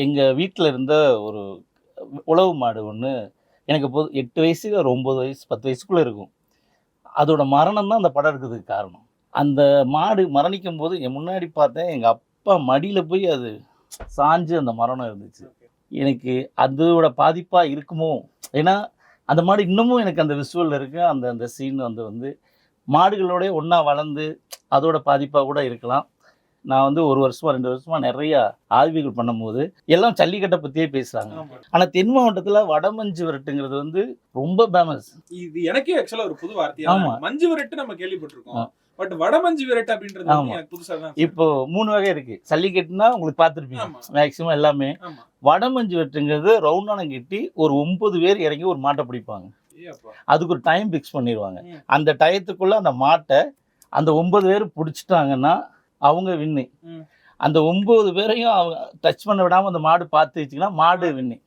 எங்கள் வீட்டில் இருந்த ஒரு உழவு மாடு ஒன்று எனக்கு 8 வயசு ஒரு 9 வயசு 10 வயசுக்குள்ளே இருக்கும். அதோட மரணம் தான் அந்த படம் எடுக்கிறதுக்கு காரணம். அந்த மாடு மரணிக்கும் போது என் முன்னாடி பார்த்தேன், எங்கள் அப்பா மடியில் போய் அது சாஞ்சு அந்த மரணம் இருந்துச்சு. எனக்கு அதோட பாதிப்பாக இருக்குமோ, ஏன்னா அந்த மாடு இன்னமும் எனக்கு அந்த விஷுவல் இருக்குது. அந்த அந்த சீன் வந்து மாடுகளோடய ஒன்றா வளர்ந்து அதோட பாதிப்பாக கூட இருக்கலாம். நான் வந்து 1 வருஷமா 2 வருஷமா நிறையா ஆய்வுகள் பண்ணும்போது எல்லாம் ஜல்லிக்கட்டை பற்றியே பேசுகிறாங்க. ஆனால் தென் மாவட்டத்தில் வடமஞ்சு விரட்டுங்கிறது வந்து ரொம்ப ஃபேமஸ். இது எனக்கே ஆக்சுவலா ஒரு புது வார்த்தையா மஞ்சு விரட்டு நம்ம கேள்விப்பட்டிருக்கோம். பட் வடமஞ்சு விரட்டு அப்படின்றது எனக்கு புதுசா தான். இப்போ 3 வகை இருக்கு. ஜல்லிக்கட்டுனா உங்களுக்கு பார்த்துருப்பீங்க மேக்ஸிமம் எல்லாமே. வடமஞ்சு விரட்டுங்கிறது ரவுண்டான கட்டி ஒரு 9 பேர் இறங்கி ஒரு மாட்டை பிடிப்பாங்க. அதுக்கு ஒரு டைம் ஃபிக்ஸ் பண்ணிடுவாங்க. அந்த டயத்துக்குள்ள அந்த மாட்டை அந்த 9 பேர் பிடிச்சிட்டாங்கன்னா அவங்க வின்னு. அந்த 9 பேரையும் அவங்க டச் பண்ண விடாம அந்த மாடு பார்த்து வச்சுங்கன்னா மாடு வின்னு.